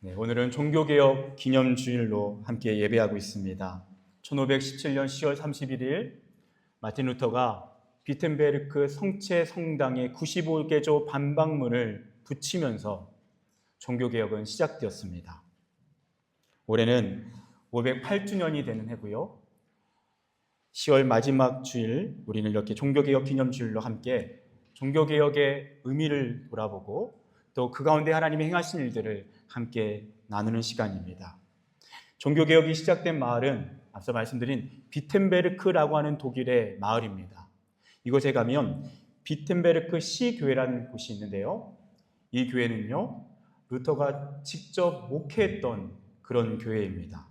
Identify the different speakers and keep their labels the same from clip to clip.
Speaker 1: 네, 오늘은 종교개혁 기념주일로 함께 예배하고 있습니다. 1517년 10월 31일 마틴 루터가 비텐베르크 성체 성당의 95개조 반박문을 붙이면서 종교개혁은 시작되었습니다. 올해는 508주년이 되는 해고요. 10월 마지막 주일 우리는 이렇게 종교개혁 기념주일로 함께 종교개혁의 의미를 돌아보고 또 그 가운데 하나님이 행하신 일들을 함께 나누는 시간입니다. 종교개혁이 시작된 마을은 앞서 말씀드린 비텐베르크라고 하는 독일의 마을입니다. 이곳에 가면 비텐베르크 시교회라는 곳이 있는데요. 이 교회는요, 루터가 직접 목회했던 그런 교회입니다.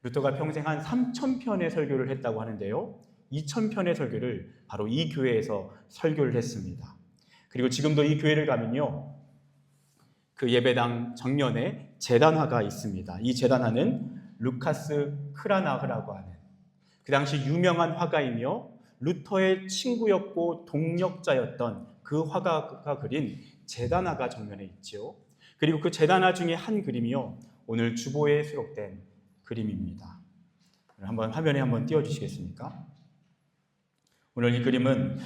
Speaker 1: 루터가 평생 한 3,000편의 설교를 했다고 하는데요. 2,000편의 설교를 바로 이 교회에서 설교를 했습니다. 그리고 지금도 이 교회를 가면요, 그 예배당 정면에 제단화가 있습니다. 이 제단화는 루카스 크라나흐라고 하는 그 당시 유명한 화가이며 루터의 친구였고 동력자였던 그 화가가 그린 제단화가 정면에 있죠. 그리고 그 제단화 중에 한 그림이요, 오늘 주보에 수록된 그림입니다. 한번 화면에 한번 띄워주시겠습니까? 오늘 이 그림은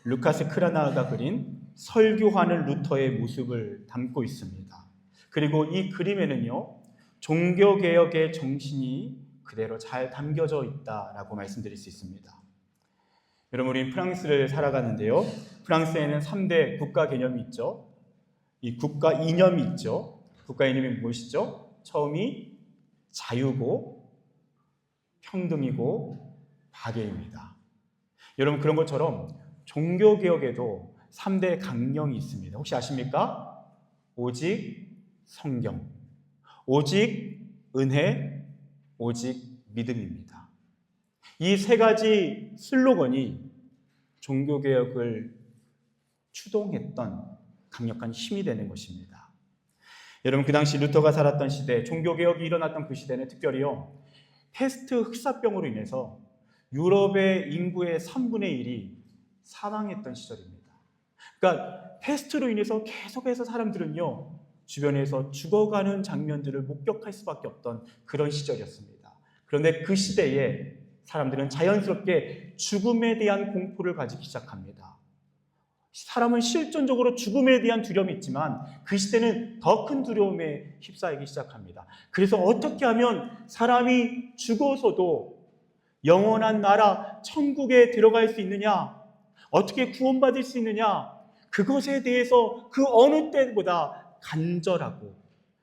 Speaker 1: 루카스 크라나흐가 그린 설교하는 루터의 모습을 담고 있습니다. 그리고 이 그림에는요, 종교개혁의 정신이 그대로 잘 담겨져 있다라고 말씀드릴 수 있습니다. 여러분, 우리는 프랑스를 살아가는데요. 프랑스에는 3대 국가 개념이 있죠. 이 국가 이념이 있죠. 국가 이념이 무엇이죠? 처음이 자유고 평등이고 박애입니다. 여러분, 그런 것처럼 종교개혁에도 3대 강령이 있습니다. 혹시 아십니까? 오직 성경, 오직 은혜, 오직 믿음입니다. 이 세 가지 슬로건이 종교개혁을 추동했던 강력한 힘이 되는 것입니다. 여러분, 그 당시 루터가 살았던 시대, 종교개혁이 일어났던 그 시대는 특별히요, 패스트 흑사병으로 인해서 유럽의 인구의 3분의 1이 사망했던 시절입니다. 그러니까 패스트로 인해서 계속해서 사람들은요, 주변에서 죽어가는 장면들을 목격할 수밖에 없던 그런 시절이었습니다. 그런데 그 시대에 사람들은 자연스럽게 죽음에 대한 공포를 가지기 시작합니다. 사람은 실존적으로 죽음에 대한 두려움이 있지만 그 시대는 더 큰 두려움에 휩싸이기 시작합니다. 그래서 어떻게 하면 사람이 죽어서도 영원한 나라 천국에 들어갈 수 있느냐, 어떻게 구원받을 수 있느냐, 그것에 대해서 그 어느 때보다 간절하고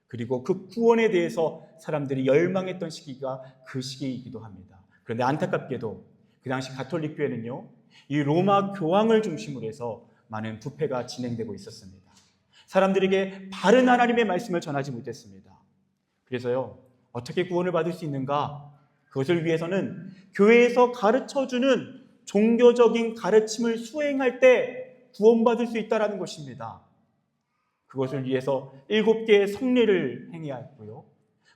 Speaker 1: 그리고 그 구원에 대해서 사람들이 열망했던 시기가 그 시기이기도 합니다. 그런데 안타깝게도 그 당시 가톨릭 교회는요, 이 로마 교황을 중심으로 해서 많은 부패가 진행되고 있었습니다. 사람들에게 바른 하나님의 말씀을 전하지 못했습니다. 그래서요, 어떻게 구원을 받을 수 있는가? 그것을 위해서는 교회에서 가르쳐주는 종교적인 가르침을 수행할 때 구원받을 수 있다는 것입니다. 그것을 위해서 7개의 성례를 행해야 했고요.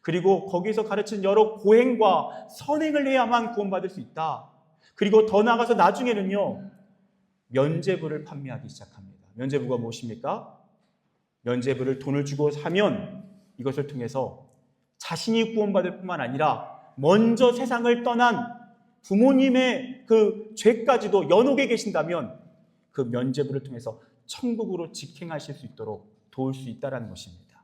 Speaker 1: 그리고 거기서 가르친 여러 고행과 선행을 해야만 구원받을 수 있다. 그리고 더 나아가서 나중에는요, 면죄부를 판매하기 시작합니다. 면죄부가 무엇입니까? 면죄부를 돈을 주고 사면 이것을 통해서 자신이 구원받을 뿐만 아니라 먼저 세상을 떠난 부모님의 그 죄까지도 연옥에 계신다면 그 면죄부를 통해서 천국으로 직행하실 수 있도록 도울 수 있다는 것입니다.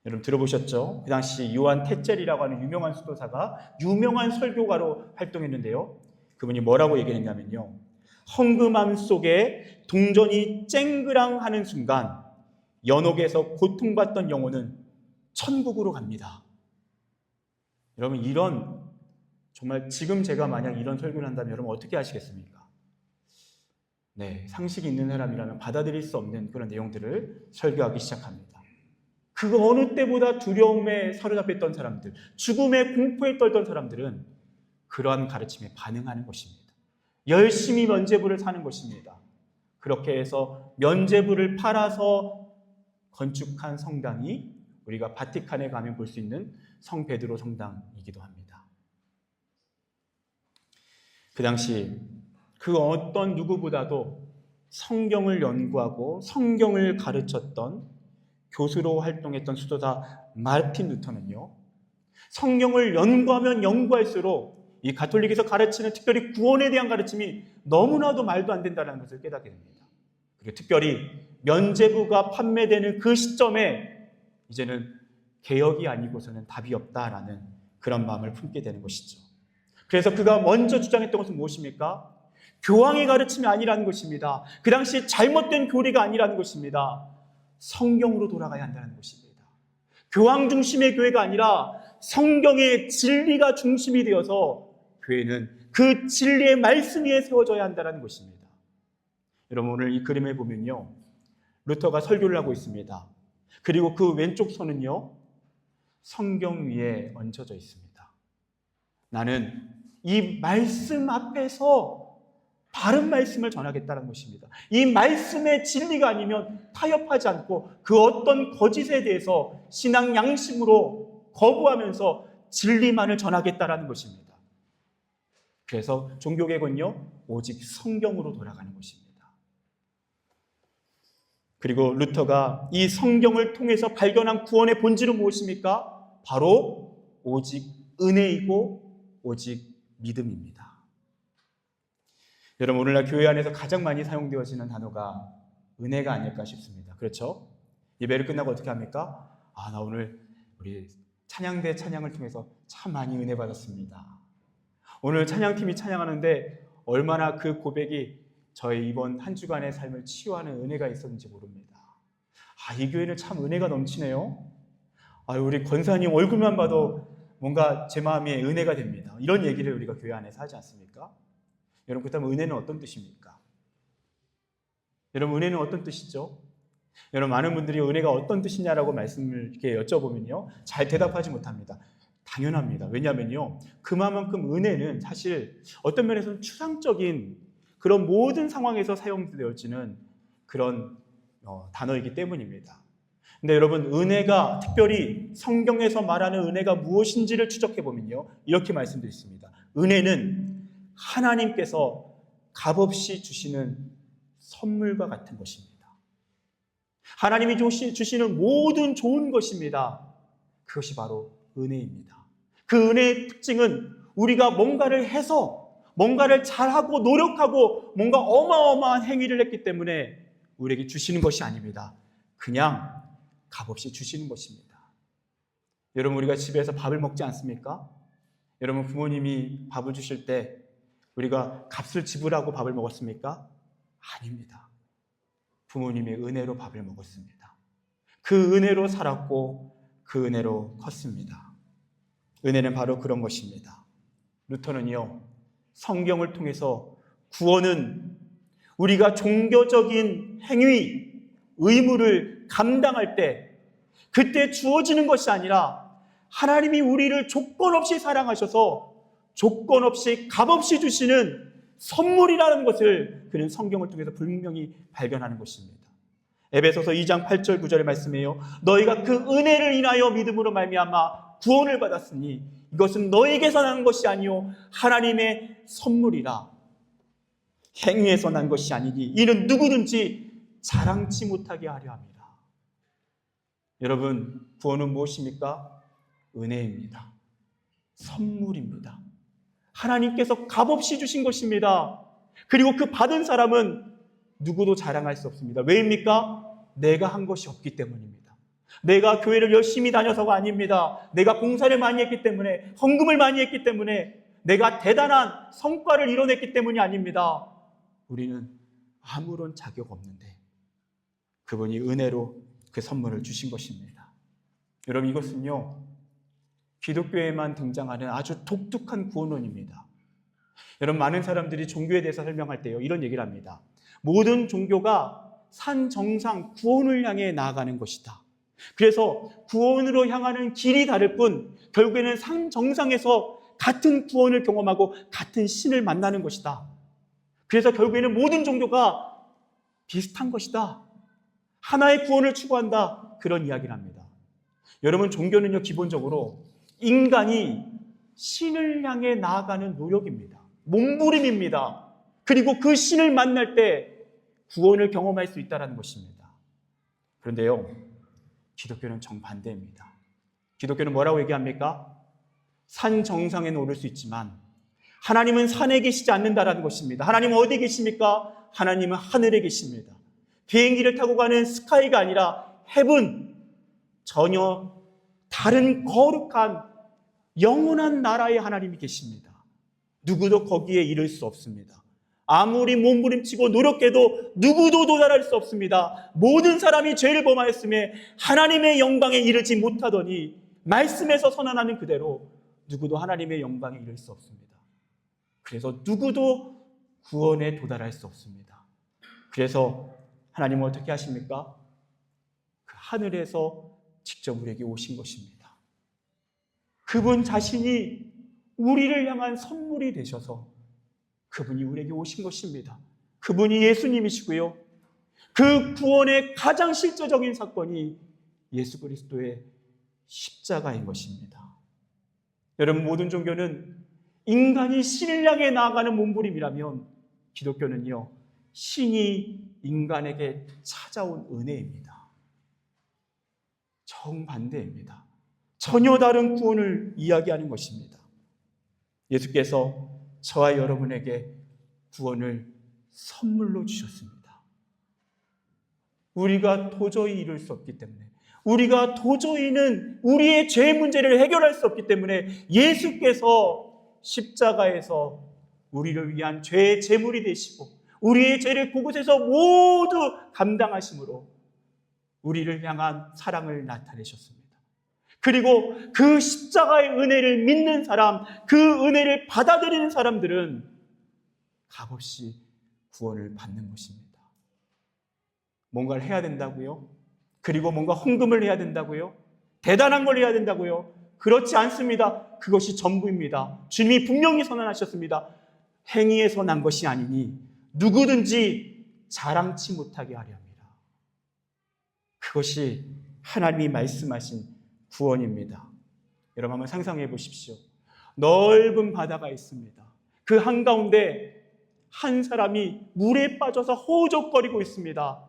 Speaker 1: 여러분 들어보셨죠? 그 당시 요한 테첼이라고 하는 유명한 수도사가 유명한 설교가로 활동했는데요. 그분이 뭐라고 얘기했냐면요, 헝금함 속에 동전이 쨍그랑하는 순간 연옥에서 고통받던 영혼은 천국으로 갑니다. 여러분, 이런 정말 지금 제가 만약 이런 설교를 한다면 여러분 어떻게 하시겠습니까? 네, 상식이 있는 사람이라면 받아들일 수 없는 그런 내용들을 설교하기 시작합니다. 그 어느 때보다 두려움에 사로잡혔던 사람들, 죽음의 공포에 떨던 사람들은 그러한 가르침에 반응하는 것입니다. 열심히 면죄부를 사는 것입니다. 그렇게 해서 면죄부를 팔아서 건축한 성당이 우리가 바티칸에 가면 볼 수 있는 성 베드로 성당이기도 합니다. 그 당시 그 어떤 누구보다도 성경을 연구하고 성경을 가르쳤던 교수로 활동했던 수도사 마르틴 루터는요, 성경을 연구하면 연구할수록 이 가톨릭에서 가르치는 특별히 구원에 대한 가르침이 너무나도 말도 안 된다는 것을 깨닫게 됩니다. 그리고 특별히 면죄부가 판매되는 그 시점에 이제는 개혁이 아니고서는 답이 없다라는 그런 마음을 품게 되는 것이죠. 그래서 그가 먼저 주장했던 것은 무엇입니까? 교황의 가르침이 아니라는 것입니다. 그 당시 잘못된 교리가 아니라는 것입니다. 성경으로 돌아가야 한다는 것입니다. 교황 중심의 교회가 아니라 성경의 진리가 중심이 되어서 교회는 그 진리의 말씀 위에 세워져야 한다는 것입니다. 여러분, 오늘 이 그림을 보면요, 루터가 설교를 하고 있습니다. 그리고 그 왼쪽 손은요, 성경 위에 얹혀져 있습니다. 나는 이 말씀 앞에서 바른 말씀을 전하겠다는 것입니다. 이 말씀의 진리가 아니면 타협하지 않고 그 어떤 거짓에 대해서 신앙 양심으로 거부하면서 진리만을 전하겠다는 것입니다. 그래서 종교개혁은요, 오직 성경으로 돌아가는 것입니다. 그리고 루터가 이 성경을 통해서 발견한 구원의 본질은 무엇입니까? 바로 오직 은혜이고 오직 믿음입니다. 여러분, 오늘날 교회 안에서 가장 많이 사용되어지는 단어가 은혜가 아닐까 싶습니다. 그렇죠? 예배를 끝나고 어떻게 합니까? 나 오늘 우리 찬양대 찬양을 통해서 참 많이 은혜 받았습니다. 오늘 찬양팀이 찬양하는데 얼마나 그 고백이 저의 이번 한 주간의 삶을 치유하는 은혜가 있었는지 모릅니다. 이 교회는 참 은혜가 넘치네요. 우리 권사님 얼굴만 봐도 뭔가 제 마음에 은혜가 됩니다. 이런 얘기를 우리가 교회 안에서 하지 않습니까? 여러분, 그렇다면 은혜는 어떤 뜻입니까? 여러분, 은혜는 어떤 뜻이죠? 여러분, 많은 분들이 은혜가 어떤 뜻이냐라고 말씀을 이렇게 여쭤보면요, 잘 대답하지 못합니다. 당연합니다. 왜냐하면요, 그만큼 은혜는 사실 어떤 면에서는 추상적인 그런 모든 상황에서 사용되어지는 그런 단어이기 때문입니다. 근데 여러분, 은혜가 특별히 성경에서 말하는 은혜가 무엇인지를 추적해보면요, 이렇게 말씀드렸습니다. 은혜는 하나님께서 값없이 주시는 선물과 같은 것입니다. 하나님이 주시는 모든 좋은 것입니다. 그것이 바로 은혜입니다. 그 은혜의 특징은 우리가 뭔가를 해서 뭔가를 잘하고 노력하고 뭔가 어마어마한 행위를 했기 때문에 우리에게 주시는 것이 아닙니다. 그냥 값없이 주시는 것입니다. 여러분, 우리가 집에서 밥을 먹지 않습니까? 여러분, 부모님이 밥을 주실 때 우리가 값을 지불하고 밥을 먹었습니까? 아닙니다. 부모님의 은혜로 밥을 먹었습니다. 그 은혜로 살았고 그 은혜로 컸습니다. 은혜는 바로 그런 것입니다. 루터는요, 성경을 통해서 구원은 우리가 종교적인 행위, 의무를 감당할 때 그때 주어지는 것이 아니라 하나님이 우리를 조건 없이 사랑하셔서 조건 없이 값없이 주시는 선물이라는 것을 그는 성경을 통해서 분명히 발견하는 것입니다. 에베소서 2장 8절 9절의 말씀이에요. 너희가 그 은혜를 인하여 믿음으로 말미암아 구원을 받았으니 이것은 너희에게서 난 것이 아니요 하나님의 선물이라. 행위에서 난 것이 아니니 이는 누구든지 자랑치 못하게 하려 합니다. 여러분, 구원은 무엇입니까? 은혜입니다. 선물입니다. 하나님께서 값없이 주신 것입니다. 그리고 그 받은 사람은 누구도 자랑할 수 없습니다. 왜입니까? 내가 한 것이 없기 때문입니다. 내가 교회를 열심히 다녀서가 아닙니다. 내가 봉사를 많이 했기 때문에, 헌금을 많이 했기 때문에, 내가 대단한 성과를 이뤄냈기 때문이 아닙니다. 우리는 아무런 자격 없는데 그분이 은혜로 그 선물을 주신 것입니다. 여러분, 이것은요, 기독교에만 등장하는 아주 독특한 구원론입니다. 여러분, 많은 사람들이 종교에 대해서 설명할 때요, 이런 얘기를 합니다. 모든 종교가 산 정상 구원을 향해 나아가는 것이다. 그래서 구원으로 향하는 길이 다를 뿐 결국에는 산 정상에서 같은 구원을 경험하고 같은 신을 만나는 것이다. 그래서 결국에는 모든 종교가 비슷한 것이다. 하나의 구원을 추구한다. 그런 이야기를 합니다. 여러분, 종교는요, 기본적으로 인간이 신을 향해 나아가는 노력입니다. 몸부림입니다. 그리고 그 신을 만날 때 구원을 경험할 수 있다는 것입니다. 그런데요, 기독교는 정반대입니다. 기독교는 뭐라고 얘기합니까? 산 정상에는 오를 수 있지만 하나님은 산에 계시지 않는다라는 것입니다. 하나님은 어디에 계십니까? 하나님은 하늘에 계십니다. 비행기를 타고 가는 스카이가 아니라 헤븐, 전혀 다른 거룩한 영원한 나라의 하나님이 계십니다. 누구도 거기에 이를 수 없습니다. 아무리 몸부림치고 노력해도 누구도 도달할 수 없습니다. 모든 사람이 죄를 범하였음에 하나님의 영광에 이르지 못하더니 말씀에서 선언하는 그대로 누구도 하나님의 영광에 이를 수 없습니다. 그래서 누구도 구원에 도달할 수 없습니다. 그래서 하나님은 어떻게 하십니까? 그 하늘에서 직접 우리에게 오신 것입니다. 그분 자신이 우리를 향한 선물이 되셔서 그분이 우리에게 오신 것입니다. 그분이 예수님이시고요. 그 구원의 가장 실제적인 사건이 예수 그리스도의 십자가인 것입니다. 여러분, 모든 종교는 인간이 신을 향해 나아가는 몸부림이라면 기독교는요, 신이 인간에게 찾아온 은혜입니다. 정반대입니다. 전혀 다른 구원을 이야기하는 것입니다. 예수께서 저와 여러분에게 구원을 선물로 주셨습니다. 우리가 도저히 이룰 수 없기 때문에, 우리가 도저히는 우리의 죄 문제를 해결할 수 없기 때문에 예수께서 십자가에서 우리를 위한 죄의 제물이 되시고 우리의 죄를 그곳에서 모두 감당하심으로 우리를 향한 사랑을 나타내셨습니다. 그리고 그 십자가의 은혜를 믿는 사람, 그 은혜를 받아들이는 사람들은 값없이 구원을 받는 것입니다. 뭔가를 해야 된다고요? 그리고 뭔가 헌금을 해야 된다고요? 대단한 걸 해야 된다고요? 그렇지 않습니다. 그것이 전부입니다. 주님이 분명히 선언하셨습니다. 행위에서 난 것이 아니니 누구든지 자랑치 못하게 하려 합니다. 그것이 하나님이 말씀하신 구원입니다. 여러분 한번 상상해 보십시오. 넓은 바다가 있습니다. 그 한가운데 한 사람이 물에 빠져서 허우적거리고 있습니다.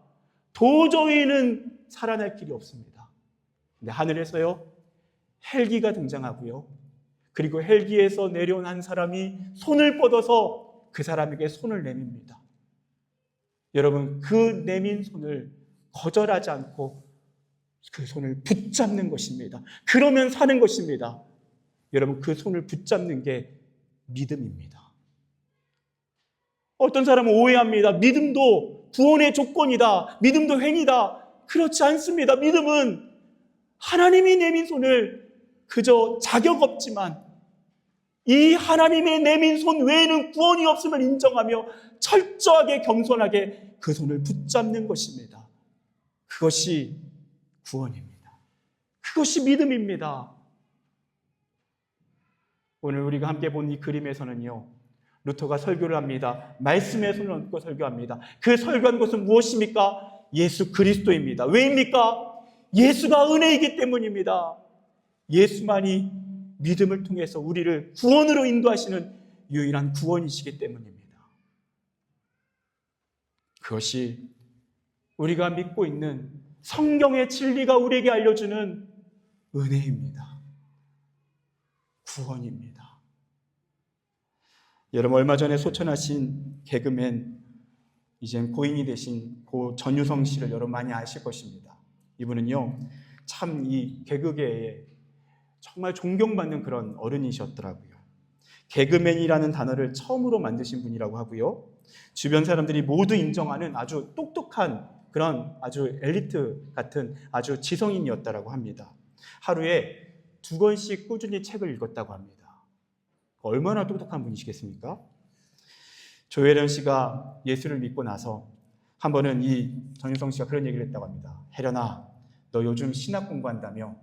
Speaker 1: 도저히는 살아날 길이 없습니다. 근데 하늘에서요, 헬기가 등장하고요. 그리고 헬기에서 내려온 한 사람이 손을 뻗어서 그 사람에게 손을 내밉니다. 여러분, 그 내민 손을 거절하지 않고 그 손을 붙잡는 것입니다. 그러면 사는 것입니다. 여러분, 그 손을 붙잡는 게 믿음입니다. 어떤 사람은 오해합니다. 믿음도 구원의 조건이다. 믿음도 행위다. 그렇지 않습니다. 믿음은 하나님이 내민 손을 그저 자격 없지만 이 하나님의 내민 손 외에는 구원이 없음을 인정하며 철저하게 겸손하게 그 손을 붙잡는 것입니다. 그것이 구원입니다. 그것이 믿음입니다. 오늘 우리가 함께 본 이 그림에서는요, 루터가 설교를 합니다. 말씀의 손을 얹고 설교합니다. 그 설교한 것은 무엇입니까? 예수 그리스도입니다. 왜입니까? 예수가 은혜이기 때문입니다. 예수만이 믿음을 통해서 우리를 구원으로 인도하시는 유일한 구원이시기 때문입니다. 그것이 우리가 믿고 있는 성경의 진리가 우리에게 알려주는 은혜입니다. 구원입니다. 여러분, 얼마 전에 소천하신 개그맨, 이젠 고인이 되신 고 전유성 씨를 여러분 많이 아실 것입니다. 이분은요, 참 이 개그계에 정말 존경받는 그런 어른이셨더라고요. 개그맨이라는 단어를 처음으로 만드신 분이라고 하고요. 주변 사람들이 모두 인정하는 아주 똑똑한 그런 아주 엘리트 같은 아주 지성인이었다고 합니다. 하루에 2권씩 꾸준히 책을 읽었다고 합니다. 얼마나 똑똑한 분이시겠습니까? 조혜련 씨가 예수를 믿고 나서 한 번은 이 전유성 씨가 그런 얘기를 했다고 합니다. 혜련아, 너 요즘 신학 공부한다며?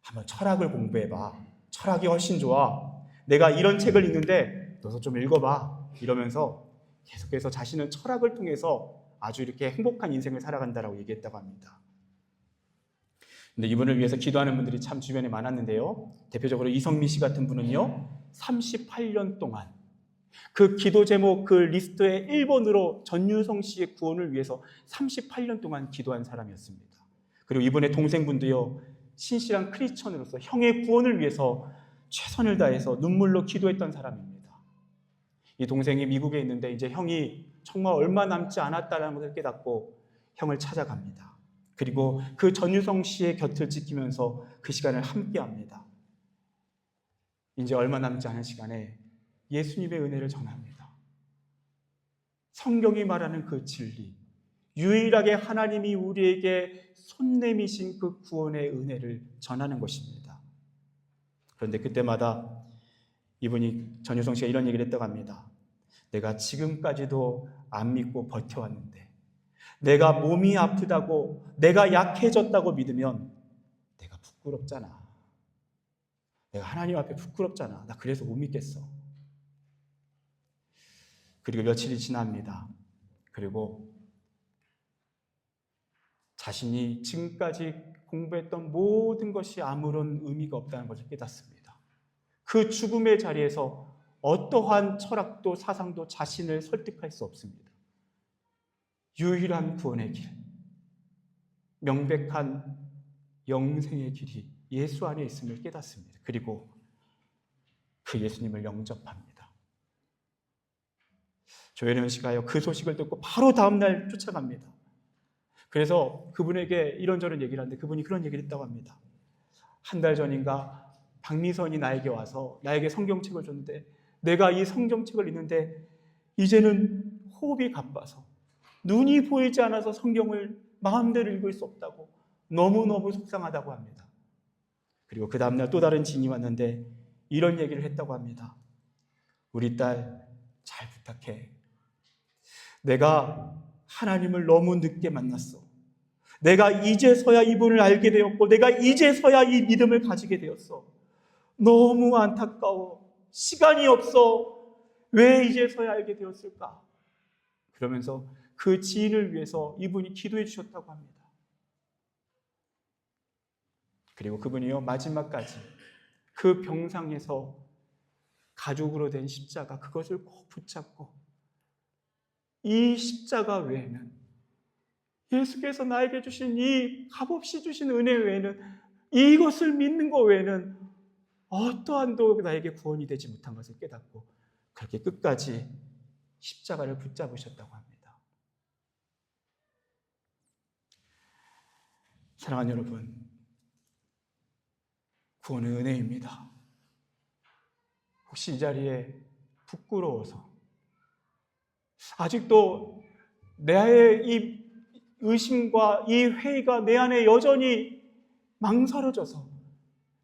Speaker 1: 한번 철학을 공부해봐. 철학이 훨씬 좋아. 내가 이런 책을 읽는데 너도 좀 읽어봐. 이러면서 계속해서 자신은 철학을 통해서 아주 이렇게 행복한 인생을 살아간다라고 얘기했다고 합니다. 근데 이분을 위해서 기도하는 분들이 참 주변에 많았는데요. 대표적으로 이성미 씨 같은 분은요, 38년 동안 그 기도 제목 그 리스트의 1번으로 전유성 씨의 구원을 위해서 38년 동안 기도한 사람이었습니다. 그리고 이분의 동생분도요, 신실한 크리스천으로서 형의 구원을 위해서 최선을 다해서 눈물로 기도했던 사람입니다. 이 동생이 미국에 있는데 이제 형이 정말 얼마 남지 않았다는 것을 깨닫고 형을 찾아갑니다. 그리고 그 전유성 씨의 곁을 지키면서 그 시간을 함께합니다. 이제 얼마 남지 않은 시간에 예수님의 은혜를 전합니다. 성경이 말하는 그 진리, 유일하게 하나님이 우리에게 손 내미신 그 구원의 은혜를 전하는 것입니다. 그런데 그때마다 이분이 전유성 씨가 이런 얘기를 했다고 합니다. 내가 지금까지도 안 믿고 버텨왔는데, 내가 몸이 아프다고, 내가 약해졌다고 믿으면 내가 부끄럽잖아. 내가 하나님 앞에 부끄럽잖아. 나 그래서 못 믿겠어. 그리고 며칠이 지납니다. 그리고 자신이 지금까지 공부했던 모든 것이 아무런 의미가 없다는 것을 깨닫습니다. 그 죽음의 자리에서 어떠한 철학도 사상도 자신을 설득할 수 없습니다. 유일한 구원의 길, 명백한 영생의 길이 예수 안에 있음을 깨닫습니다. 그리고 그 예수님을 영접합니다. 조혜련 씨가요, 그 소식을 듣고 바로 다음날 쫓아갑니다. 그래서 그분에게 이런저런 얘기를 하는데 그분이 그런 얘기를 했다고 합니다. 한 달 전인가 박미선이 나에게 와서 나에게 성경책을 줬는데 내가 이 성경책을 읽는데 이제는 호흡이 가빠서 눈이 보이지 않아서 성경을 마음대로 읽을 수 없다고 너무너무 속상하다고 합니다. 그리고 그 다음날 또 다른 지인이 왔는데 이런 얘기를 했다고 합니다. 우리 딸 잘 부탁해. 내가 하나님을 너무 늦게 만났어. 내가 이제서야 이분을 알게 되었고 내가 이제서야 이 믿음을 가지게 되었어. 너무 안타까워. 시간이 없어. 왜 이제서야 알게 되었을까? 그러면서 그 지인을 위해서 이분이 기도해 주셨다고 합니다. 그리고 그분이요, 마지막까지 그 병상에서 가죽으로 된 십자가, 그것을 꼭 붙잡고 이 십자가 외에는, 예수께서 나에게 주신 이 값없이 주신 은혜 외에는, 이것을 믿는 것 외에는 어떠한도 나에게 구원이 되지 못한 것을 깨닫고 그렇게 끝까지 십자가를 붙잡으셨다고 합니다. 사랑하는 여러분, 구원은 은혜입니다. 혹시 이 자리에 부끄러워서 아직도 내 이 의심과 이 회의가 내 안에 여전히 망설여져서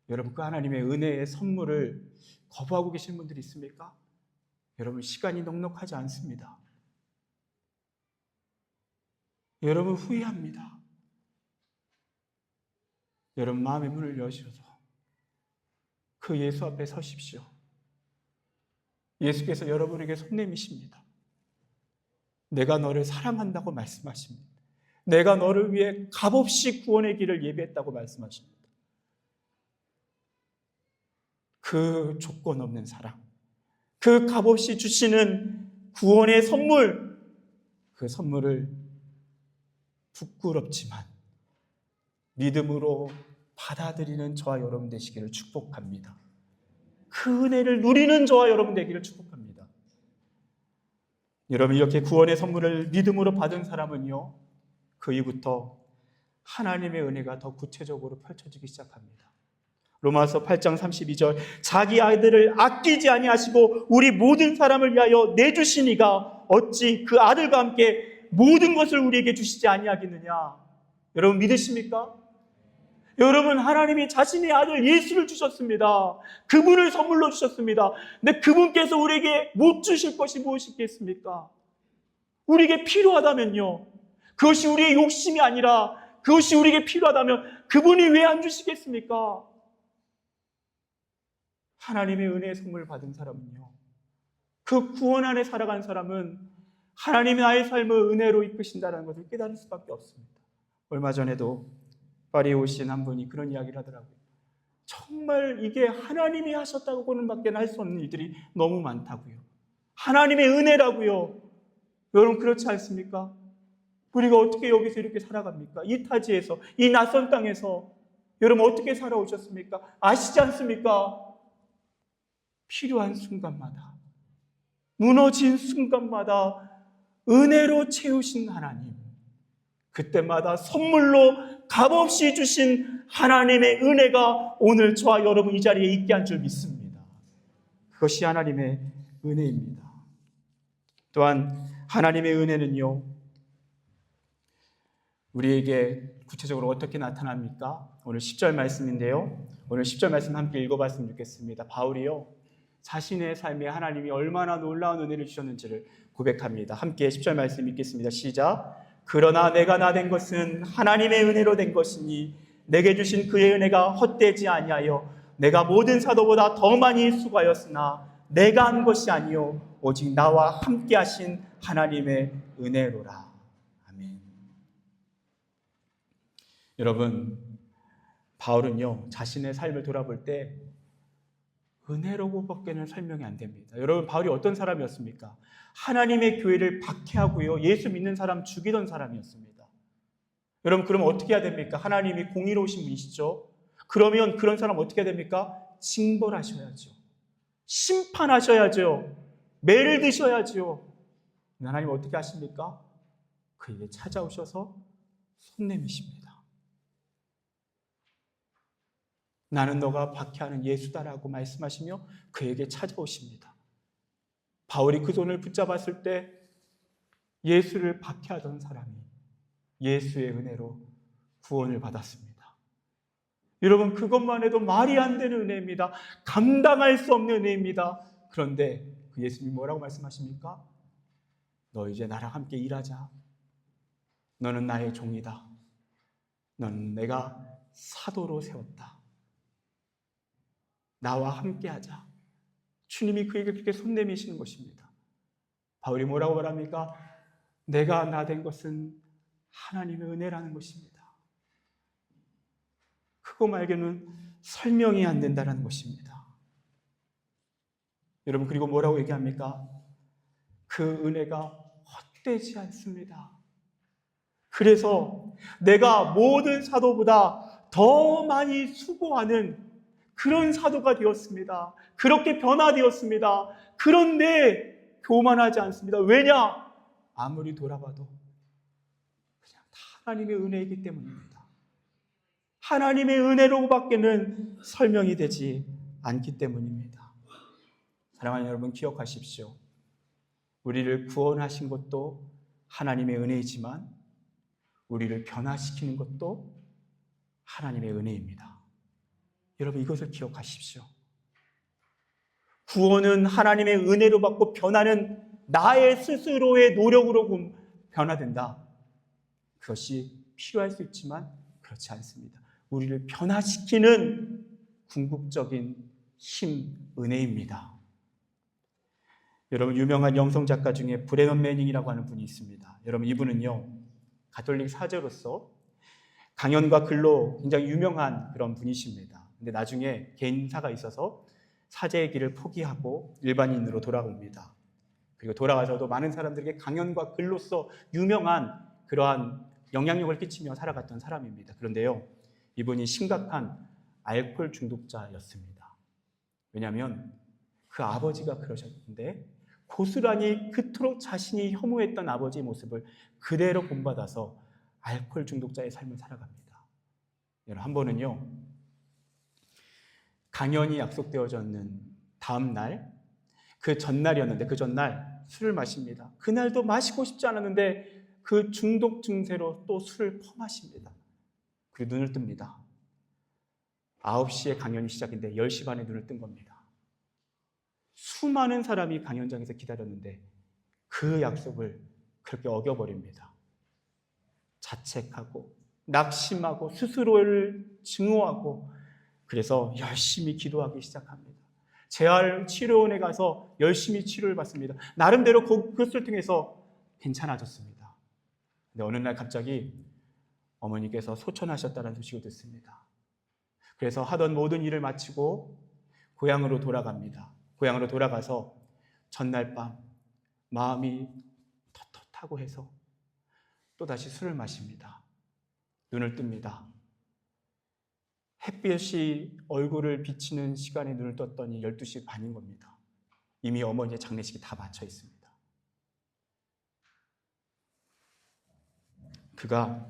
Speaker 1: 여러분 그 하나님의 은혜의 선물을 거부하고 계신 분들이 있습니까? 여러분 시간이 넉넉하지 않습니다. 여러분 후회합니다. 여러분 마음의 문을 여셔서 그 예수 앞에 서십시오. 예수께서 여러분에게 손 내미십니다. 내가 너를 사랑한다고 말씀하십니다. 내가 너를 위해 값없이 구원의 길을 예비했다고 말씀하십니다. 그 조건 없는 사랑, 그 값없이 주시는 구원의 선물, 그 선물을 부끄럽지만 믿음으로 받아들이는 저와 여러분 되시기를 축복합니다. 그 은혜를 누리는 저와 여러분 되기를 축복합니다. 여러분 이렇게 구원의 선물을 믿음으로 받은 사람은요, 그 이후부터 하나님의 은혜가 더 구체적으로 펼쳐지기 시작합니다. 로마서 8장 32절, 자기 아들을 아끼지 아니하시고 우리 모든 사람을 위하여 내주시니가 어찌 그 아들과 함께 모든 것을 우리에게 주시지 아니하겠느냐. 여러분 믿으십니까? 여러분 하나님이 자신의 아들 예수를 주셨습니다. 그분을 선물로 주셨습니다. 근데 그분께서 우리에게 못 주실 것이 무엇이겠습니까? 우리에게 필요하다면요, 그것이 우리의 욕심이 아니라 그것이 우리에게 필요하다면 그분이 왜 안 주시겠습니까? 하나님의 은혜의 선물을 받은 사람은요, 그 구원 안에 살아간 사람은 하나님이 나의 삶을 은혜로 이끄신다는 것을 깨달을 수밖에 없습니다. 얼마 전에도 파리에 오신 한 분이 그런 이야기를 하더라고요. 정말 이게 하나님이 하셨다고는 밖에 할 수 없는 일들이 너무 많다고요. 하나님의 은혜라고요. 여러분 그렇지 않습니까? 우리가 어떻게 여기서 이렇게 살아갑니까? 이 타지에서, 이 낯선 땅에서 여러분 어떻게 살아오셨습니까? 아시지 않습니까? 필요한 순간마다, 무너진 순간마다 은혜로 채우신 하나님, 그때마다 선물로 값없이 주신 하나님의 은혜가 오늘 저와 여러분 이 자리에 있게 한 줄 믿습니다. 그것이 하나님의 은혜입니다. 또한 하나님의 은혜는요, 우리에게 구체적으로 어떻게 나타납니까? 오늘 10절 말씀인데요. 오늘 10절 말씀 함께 읽어봤으면 좋겠습니다. 바울이요, 자신의 삶에 하나님이 얼마나 놀라운 은혜를 주셨는지를 고백합니다. 함께 10절 말씀 읽겠습니다. 시작. 그러나 내가 나 된 것은 하나님의 은혜로 된 것이니 내게 주신 그의 은혜가 헛되지 아니하여 내가 모든 사도보다 더 많이 수고하였으나 내가 한 것이 아니요 오직 나와 함께 하신 하나님의 은혜로라. 아멘. 여러분, 바울은요, 자신의 삶을 돌아볼 때 은혜로고밖에는 설명이 안 됩니다. 여러분, 바울이 어떤 사람이었습니까? 하나님의 교회를 박해하고요, 예수 믿는 사람 죽이던 사람이었습니다. 여러분, 그럼 어떻게 해야 됩니까? 하나님이 공의로우신 분이시죠? 그러면 그런 사람 어떻게 해야 됩니까? 징벌하셔야죠. 심판하셔야죠. 매를 드셔야죠. 하나님 어떻게 하십니까? 그에게 찾아오셔서 손 내미십니다. 나는 너가 박해하는 예수다라고 말씀하시며 그에게 찾아오십니다. 바울이 그 손을 붙잡았을 때 예수를 박해하던 사람이 예수의 은혜로 구원을 받았습니다. 여러분, 그것만 해도 말이 안 되는 은혜입니다. 감당할 수 없는 은혜입니다. 그런데 그 예수님이 뭐라고 말씀하십니까? 너 이제 나랑 함께 일하자. 너는 나의 종이다. 너는 내가 사도로 세웠다. 나와 함께 하자. 주님이 그에게 그렇게 손 내미시는 것입니다. 바울이 뭐라고 말합니까? 내가 나 된 것은 하나님의 은혜라는 것입니다. 그거 말고는 설명이 안 된다는 것입니다. 여러분, 그리고 뭐라고 얘기합니까? 그 은혜가 헛되지 않습니다. 그래서 내가 모든 사도보다 더 많이 수고하는 그런 사도가 되었습니다. 그렇게 변화되었습니다. 그런데 교만하지 않습니다. 왜냐? 아무리 돌아봐도 그냥 다 하나님의 은혜이기 때문입니다. 하나님의 은혜로밖에는 설명이 되지 않기 때문입니다. 사랑하는 여러분, 기억하십시오. 우리를 구원하신 것도 하나님의 은혜이지만 우리를 변화시키는 것도 하나님의 은혜입니다. 여러분, 이것을 기억하십시오. 구원은 하나님의 은혜로 받고 변화는 나의 스스로의 노력으로 변화된다. 그것이 필요할 수 있지만 그렇지 않습니다. 우리를 변화시키는 궁극적인 힘, 은혜입니다. 여러분, 유명한 영성 작가 중에 브레넌 매닝이라고 하는 분이 있습니다. 여러분, 이분은요, 가톨릭 사제로서 강연과 글로 굉장히 유명한 그런 분이십니다. 근데 나중에 개인사가 있어서 사제의 길을 포기하고 일반인으로 돌아옵니다. 그리고 돌아가서도 많은 사람들에게 강연과 글로서 유명한 그러한 영향력을 끼치며 살아갔던 사람입니다. 그런데요, 이분이 심각한 알코올 중독자였습니다. 왜냐하면 그 아버지가 그러셨는데 고스란히 그토록 자신이 혐오했던 아버지의 모습을 그대로 본받아서 알코올 중독자의 삶을 살아갑니다. 여러분, 한 번은요, 강연이 약속되어졌는 다음 날, 그 전날이었는데 그 전날 술을 마십니다. 그날도 마시고 싶지 않았는데 그 중독 증세로 또 술을 퍼마십니다. 그리고 눈을 뜹니다. 9시에 강연이 시작인데 10시 반에 눈을 뜬 겁니다. 수많은 사람이 강연장에서 기다렸는데 그 약속을 그렇게 어겨버립니다. 자책하고 낙심하고 스스로를 증오하고 그래서 열심히 기도하기 시작합니다. 재활치료원에 가서 열심히 치료를 받습니다. 나름대로 그것을 통해서 괜찮아졌습니다. 근데 어느 날 갑자기 어머니께서 소천하셨다는 소식을 듣습니다. 그래서 하던 모든 일을 마치고 고향으로 돌아갑니다. 고향으로 돌아가서 전날 밤 마음이 텁텁하고 해서 또다시 술을 마십니다. 눈을 뜹니다. 햇볕이 얼굴을 비치는 시간에 눈을 떴더니 12시 반인 겁니다. 이미 어머니의 장례식이 다 마쳐 있습니다. 그가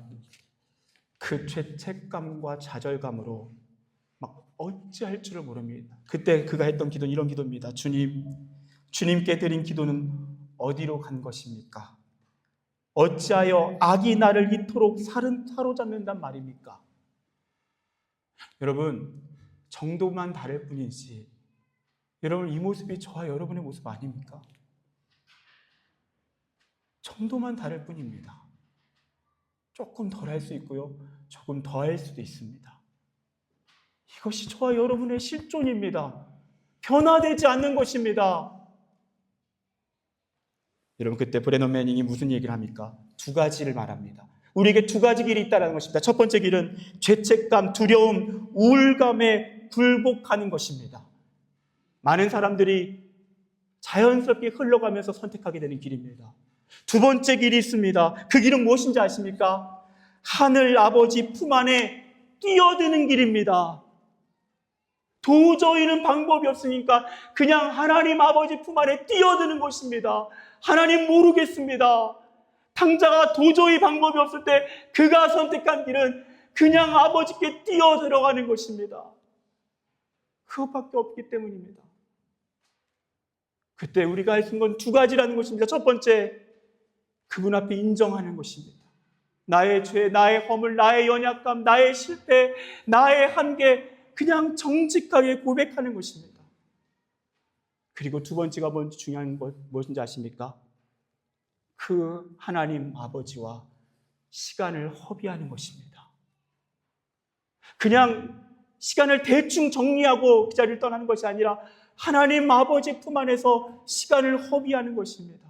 Speaker 1: 그 죄책감과 좌절감으로 막 어찌할 줄을 모릅니다. 그때 그가 했던 기도는 이런 기도입니다. 주님께 드린 기도는 어디로 간 것입니까? 어찌하여 악이 나를 이토록 사로잡는단 말입니까? 여러분, 정도만 다를 뿐이지 여러분, 이 모습이 저와 여러분의 모습 아닙니까? 정도만 다를 뿐입니다. 조금 덜 할 수 있고요, 조금 더 할 수도 있습니다. 이것이 저와 여러분의 실존입니다. 변화되지 않는 것입니다. 여러분, 그때 브레넌 매닝이 무슨 얘기를 합니까? 두 가지를 말합니다. 우리에게 두 가지 길이 있다는 것입니다. 첫 번째 길은 죄책감, 두려움, 우울감에 굴복하는 것입니다. 많은 사람들이 자연스럽게 흘러가면서 선택하게 되는 길입니다. 두 번째 길이 있습니다. 그 길은 무엇인지 아십니까? 하늘 아버지 품 안에 뛰어드는 길입니다. 도저히는 방법이 없으니까 그냥 하나님 아버지 품 안에 뛰어드는 것입니다. 하나님 모르겠습니다. 당자가 도저히 방법이 없을 때 그가 선택한 길은 그냥 아버지께 뛰어들어가는 것입니다. 그것밖에 없기 때문입니다. 그때 우리가 할 수 있는 건 두 가지라는 것입니다. 첫 번째, 그분 앞에 인정하는 것입니다. 나의 죄, 나의 허물, 나의 연약감, 나의 실패, 나의 한계, 그냥 정직하게 고백하는 것입니다. 그리고 두 번째가 뭔지 중요한 것 무엇인지 아십니까? 그 하나님 아버지와 시간을 허비하는 것입니다. 그냥 시간을 대충 정리하고 그 자리를 떠나는 것이 아니라 하나님 아버지 품 안에서 시간을 허비하는 것입니다.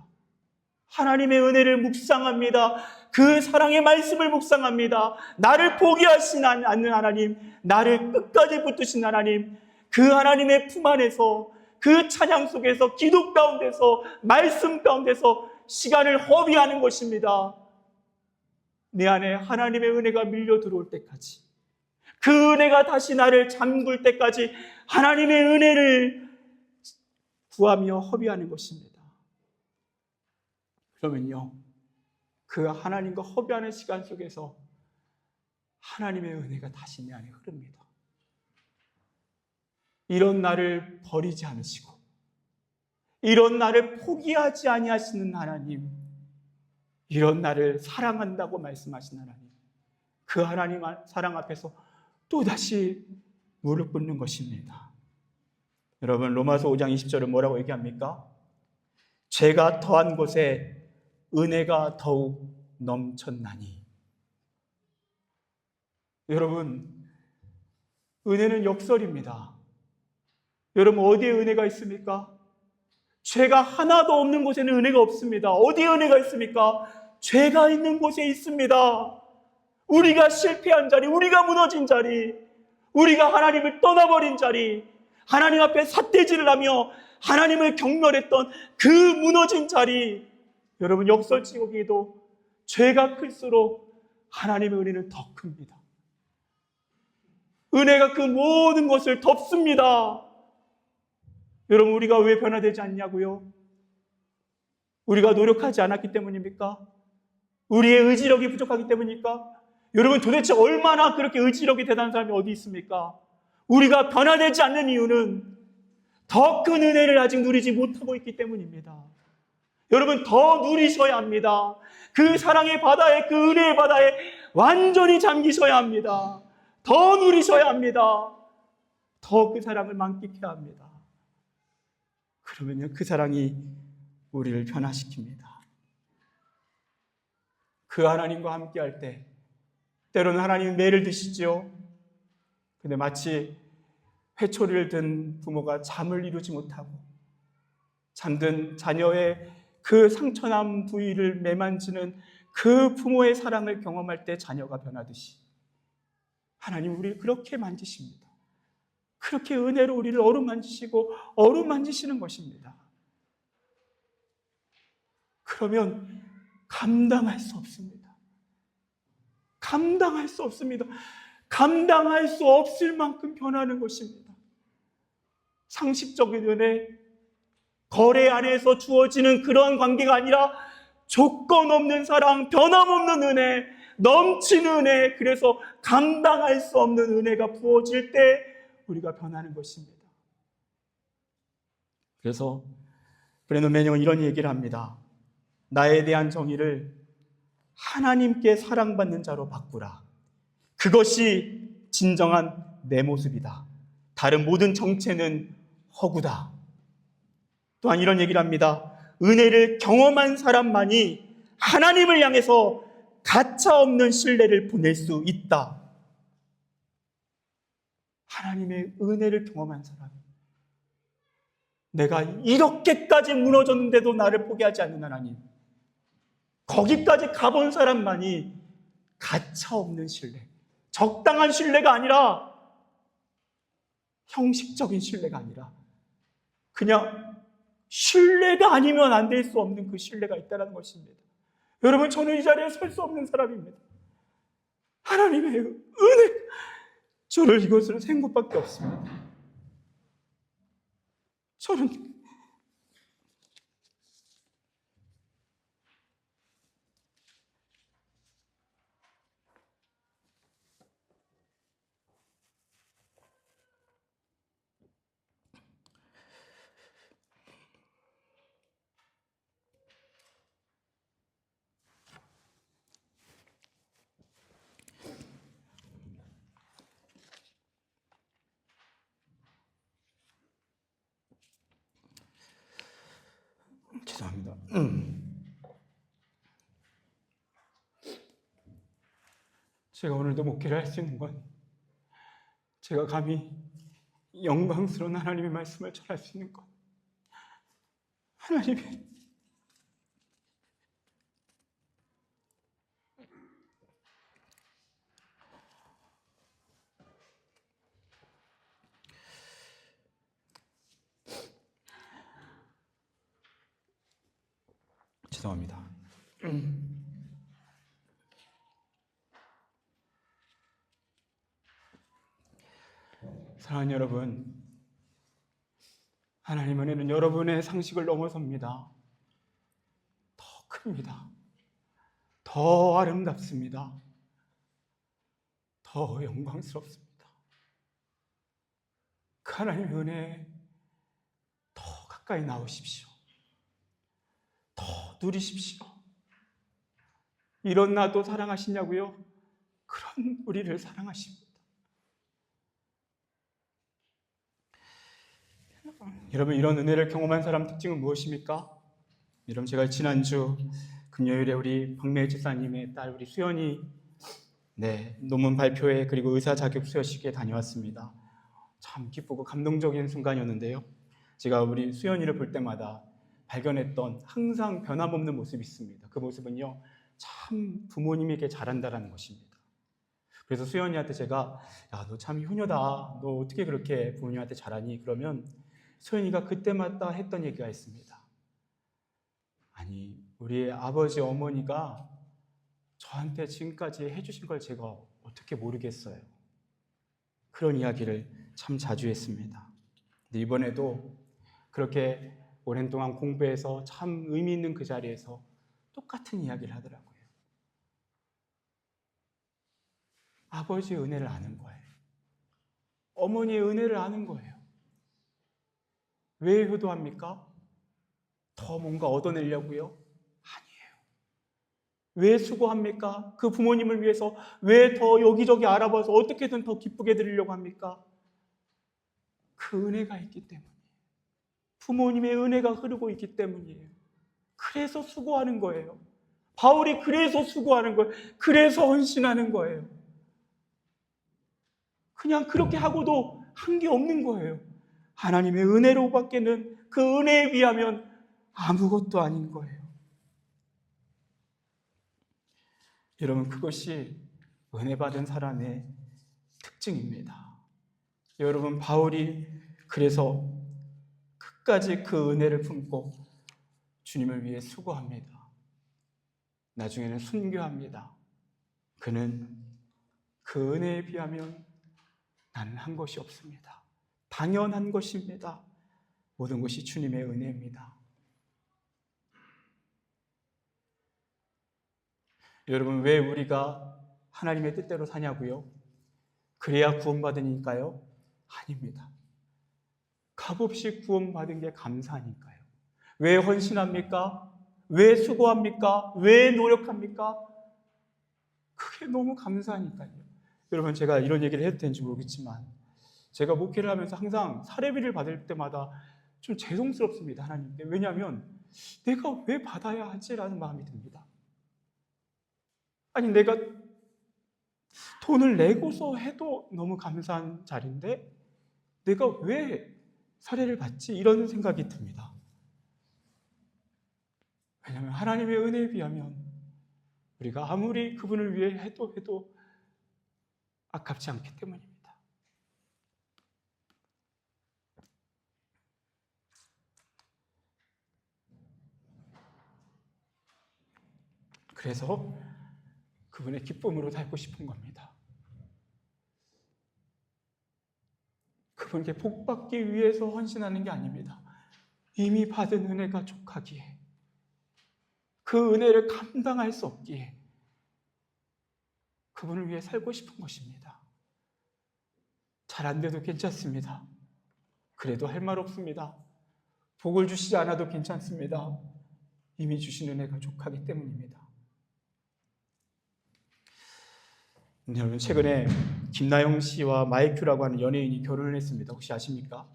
Speaker 1: 하나님의 은혜를 묵상합니다. 그 사랑의 말씀을 묵상합니다. 나를 포기하시지 않는 하나님, 나를 끝까지 붙드신 하나님, 그 하나님의 품 안에서, 그 찬양 속에서, 기도 가운데서, 말씀 가운데서 시간을 허비하는 것입니다. 내 안에 하나님의 은혜가 밀려 들어올 때까지, 그 은혜가 다시 나를 잠글 때까지 하나님의 은혜를 구하며 허비하는 것입니다. 그러면요, 그 하나님과 허비하는 시간 속에서 하나님의 은혜가 다시 내 안에 흐릅니다. 이런 나를 버리지 않으시고 이런 나를 포기하지 아니하시는 하나님, 이런 나를 사랑한다고 말씀하신 하나님, 그 하나님 사랑 앞에서 또다시 무릎 꿇는 것입니다. 여러분, 로마서 5장 20절은 뭐라고 얘기합니까? 죄가 더한 곳에 은혜가 더욱 넘쳤나니. 여러분, 은혜는 역설입니다. 여러분, 어디에 은혜가 있습니까? 죄가 하나도 없는 곳에는 은혜가 없습니다. 어디에 은혜가 있습니까? 죄가 있는 곳에 있습니다. 우리가 실패한 자리, 우리가 무너진 자리, 우리가 하나님을 떠나버린 자리, 하나님 앞에 삿대질을 하며 하나님을 경멸했던 그 무너진 자리, 여러분, 역설치고기도 죄가 클수록 하나님의 은혜는 더 큽니다. 은혜가 그 모든 것을 덮습니다. 여러분, 우리가 왜 변화되지 않냐고요? 우리가 노력하지 않았기 때문입니까? 우리의 의지력이 부족하기 때문입니까? 여러분, 도대체 얼마나 그렇게 의지력이 대단한 사람이 어디 있습니까? 우리가 변화되지 않는 이유는 더 큰 은혜를 아직 누리지 못하고 있기 때문입니다. 여러분, 더 누리셔야 합니다. 그 사랑의 바다에, 그 은혜의 바다에 완전히 잠기셔야 합니다. 더 누리셔야 합니다. 더 그 사랑을 만끽해야 합니다. 그러면요, 그 사랑이 우리를 변화시킵니다. 그 하나님과 함께 할 때 때로는 하나님이 매를 드시죠. 근데 마치 회초리를 든 부모가 잠을 이루지 못하고 잠든 자녀의 그 상처난 부위를 매만지는 그 부모의 사랑을 경험할 때 자녀가 변하듯이 하나님 우리를 그렇게 만지십니다. 그렇게 은혜로 우리를 어루만지시고 어루만지시는 것입니다. 그러면 감당할 수 없습니다. 감당할 수 없습니다. 감당할 수 없을 만큼 변하는 것입니다. 상식적인 은혜, 거래 안에서 주어지는 그런 관계가 아니라 조건 없는 사랑, 변함없는 은혜, 넘치는 은혜, 그래서 감당할 수 없는 은혜가 부어질 때 우리가 변하는 것입니다. 그래서 브레넌 매니언은 이런 얘기를 합니다. 나에 대한 정의를 하나님께 사랑받는 자로 바꾸라. 그것이 진정한 내 모습이다. 다른 모든 정체는 허구다. 또한 이런 얘기를 합니다. 은혜를 경험한 사람만이 하나님을 향해서 가차없는 신뢰를 보낼 수 있다. 하나님의 은혜를 경험한 사람. 내가 이렇게까지 무너졌는데도 나를 포기하지 않는 하나님. 거기까지 가본 사람만이 가차없는 신뢰. 적당한 신뢰가 아니라 형식적인 신뢰가 아니라 그냥 신뢰가 아니면 안 될 수 없는 그 신뢰가 있다는 것입니다. 여러분, 저는 이 자리에 설 수 없는 사람입니다. 하나님의 은혜, 저를 이것으로 센 것밖에 없습니다. 저는 죄송합니다. 제가 오늘도 목회를 할 수 있는 건 제가 감히 영광스러운 하나님의 말씀을 전할 수 있는 것, 하나님의 죄송합니다. 사랑하는 여러분, 하나님의 은혜는 여러분의 상식을 넘어섭니다. 더 큽니다. 더 아름답습니다. 더 영광스럽습니다. 그 하나님의 은혜에 더 가까이 나오십시오. 더 누리십시오. 이런 나도 사랑하시냐고요? 그런 우리를 사랑하십니다. 여러분, 이런 은혜를 경험한 사람 특징은 무엇입니까? 여러분, 제가 지난주 금요일에 우리 박매일 집사님의 딸 우리 수연이 논문 발표회 그리고 의사 자격 수여식에 다녀왔습니다. 참 기쁘고 감동적인 순간이었는데요. 제가 우리 수연이를 볼 때마다 발견했던 항상 변함없는 모습이 있습니다. 그 모습은요, 참 부모님에게 잘한다라는 것입니다. 그래서 수연이한테 제가 야, 너 참 효녀다. 너 어떻게 그렇게 부모님한테 잘하니? 그러면 수연이가 그때마다 했던 얘기가 있습니다. 아니, 우리 아버지 어머니가 저한테 지금까지 해주신 걸 제가 어떻게 모르겠어요. 그런 이야기를 참 자주 했습니다. 근데 이번에도 그렇게 오랜 동안 공부해서 참 의미 있는 그 자리에서 똑같은 이야기를 하더라고요. 아버지의 은혜를 아는 거예요. 어머니의 은혜를 아는 거예요. 왜 효도합니까? 더 뭔가 얻어내려고요? 아니에요. 왜 수고합니까? 그 부모님을 위해서 왜 더 여기저기 알아봐서 어떻게든 더 기쁘게 드리려고 합니까? 그 은혜가 있기 때문이에요. 부모님의 은혜가 흐르고 있기 때문이에요. 그래서 수고하는 거예요. 바울이 그래서 수고하는 거예요. 그래서 헌신하는 거예요. 그냥 그렇게 하고도 한 게 없는 거예요. 하나님의 은혜로밖에는 그 은혜에 비하면 아무것도 아닌 거예요. 여러분, 그것이 은혜 받은 사람의 특징입니다. 여러분, 바울이 그래서 끝까지 그 은혜를 품고 주님을 위해 수고합니다. 나중에는 순교합니다. 그는 그 은혜에 비하면 나는 한 것이 없습니다. 당연한 것입니다. 모든 것이 주님의 은혜입니다. 여러분, 왜 우리가 하나님의 뜻대로 사냐고요? 그래야 구원받으니까요? 아닙니다. 값없이 구원받은 게 감사하니까요. 왜 헌신합니까? 왜 수고합니까? 왜 노력합니까? 그게 너무 감사하니까요. 여러분, 제가 이런 얘기를 해도 되는지 모르겠지만 제가 목회를 하면서 항상 사례비를 받을 때마다 좀 죄송스럽습니다, 하나님께. 왜냐하면 내가 왜 받아야 하지라는 마음이 듭니다. 아니, 내가 돈을 내고서 해도 너무 감사한 자리인데 내가 왜 사례를 받지? 이런 생각이 듭니다. 왜냐하면 하나님의 은혜에 비하면 우리가 아무리 그분을 위해 해도 아깝지 않기 때문입니다. 그래서 그분의 기쁨으로 살고 싶은 겁니다. 그분께 복받기 위해서 헌신하는 게 아닙니다. 이미 받은 은혜가 족하기에, 그 은혜를 감당할 수 없기에 그분을 위해 살고 싶은 것입니다. 잘 안 돼도 괜찮습니다. 그래도 할 말 없습니다. 복을 주시지 않아도 괜찮습니다. 이미 주신 은혜가 족하기 때문입니다. 여러분, 최근에 김나영 씨와 마이큐라고 하는 연예인이 결혼을 했습니다. 혹시 아십니까?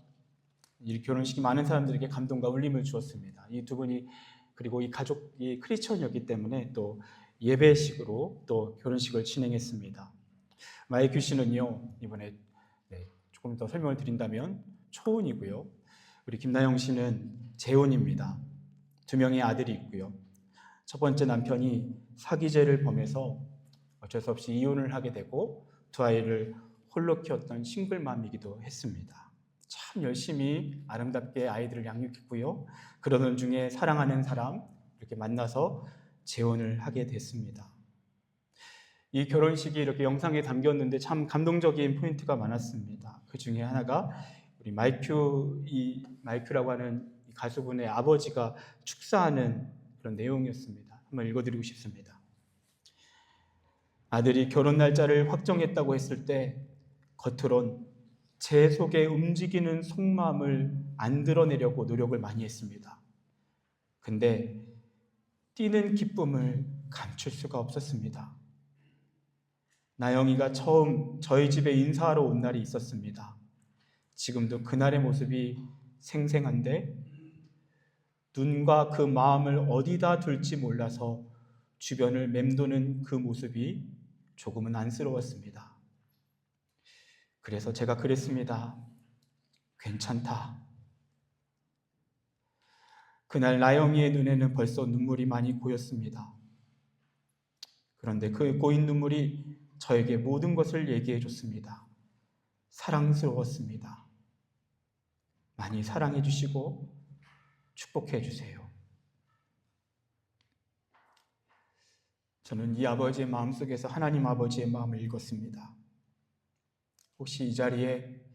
Speaker 1: 이 결혼식이 많은 사람들에게 감동과 울림을 주었습니다. 이 두 분이, 그리고 이 가족이 크리스천이었기 때문에 또 예배식으로 또 결혼식을 진행했습니다. 마이큐 씨는요, 이번에 조금 더 설명을 드린다면 초혼이고요. 우리 김나영 씨는 재혼입니다. 2명의 아들이 있고요. 첫 번째 남편이 사기죄를 범해서 어쩔 수 없이 이혼을 하게 되고 두 아이를 홀로 키웠던 싱글맘이기도 했습니다. 참 열심히 아름답게 아이들을 양육했고요. 그러던 중에 사랑하는 사람 이렇게 만나서 재혼을 하게 됐습니다. 이 결혼식이 이렇게 영상에 담겼는데 참 감동적인 포인트가 많았습니다. 그 중에 하나가 우리 마이큐라고 하는 가수분의 아버지가 축사하는 그런 내용이었습니다. 한번 읽어드리고 싶습니다. 아들이 결혼 날짜를 확정했다고 했을 때 겉으론 제 속에 움직이는 속마음을 안 드러내려고 노력을 많이 했습니다. 근데 뛰는 기쁨을 감출 수가 없었습니다. 나영이가 처음 저희 집에 인사하러 온 날이 있었습니다. 지금도 그날의 모습이 생생한데 눈과 그 마음을 어디다 둘지 몰라서 주변을 맴도는 그 모습이 조금은 안쓰러웠습니다. 그래서 제가 그랬습니다. 괜찮다. 그날 나영이의 눈에는 벌써 눈물이 많이 고였습니다. 그런데 그 고인 눈물이 저에게 모든 것을 얘기해 줬습니다. 사랑스러웠습니다. 많이 사랑해 주시고 축복해 주세요. 저는 이 아버지의 마음속에서 하나님 아버지의 마음을 읽었습니다. 혹시 이 자리에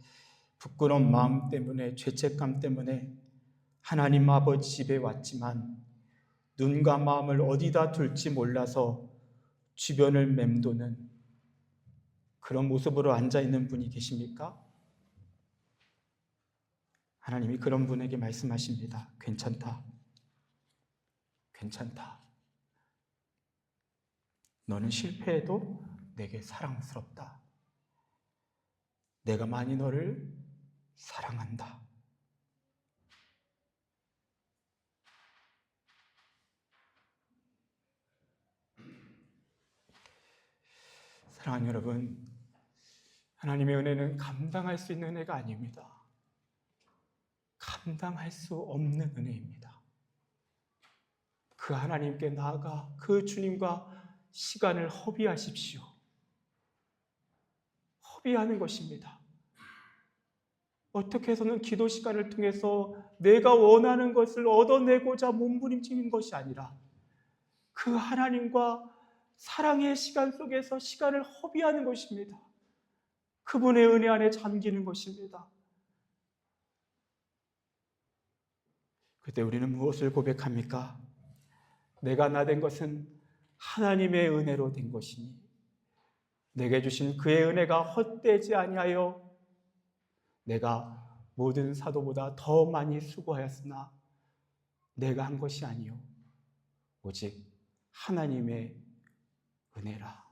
Speaker 1: 부끄러운 마음 때문에, 죄책감 때문에 하나님 아버지 집에 왔지만 눈과 마음을 어디다 둘지 몰라서 주변을 맴도는 그런 모습으로 앉아있는 분이 계십니까? 하나님이 그런 분에게 말씀하십니다. 괜찮다. 괜찮다. 너는 실패해도 내게 사랑스럽다. 내가 많이 너를 사랑한다. 사랑하는 여러분, 하나님의 은혜는 감당할 수 있는 은혜가 아닙니다. 감당할 수 없는 은혜입니다. 그 하나님께 나아가 그 주님과 시간을 허비하십시오. 허비하는 것입니다. 어떻게 해서는 기도 시간을 통해서 내가 원하는 것을 얻어내고자 몸부림치는 것이 아니라 그 하나님과 사랑의 시간 속에서 시간을 허비하는 것입니다. 그분의 은혜 안에 잠기는 것입니다. 그때 우리는 무엇을 고백합니까? 내가 나 된 것은 하나님의 은혜로 된 것이니 내게 주신 그의 은혜가 헛되지 아니하여 내가 모든 사도보다 더 많이 수고하였으나 내가 한 것이 아니요 오직 하나님의 은혜라.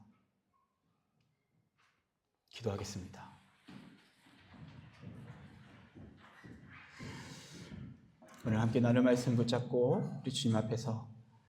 Speaker 1: 기도하겠습니다. 오늘 함께 나눌 말씀 붙잡고 우리 주님 앞에서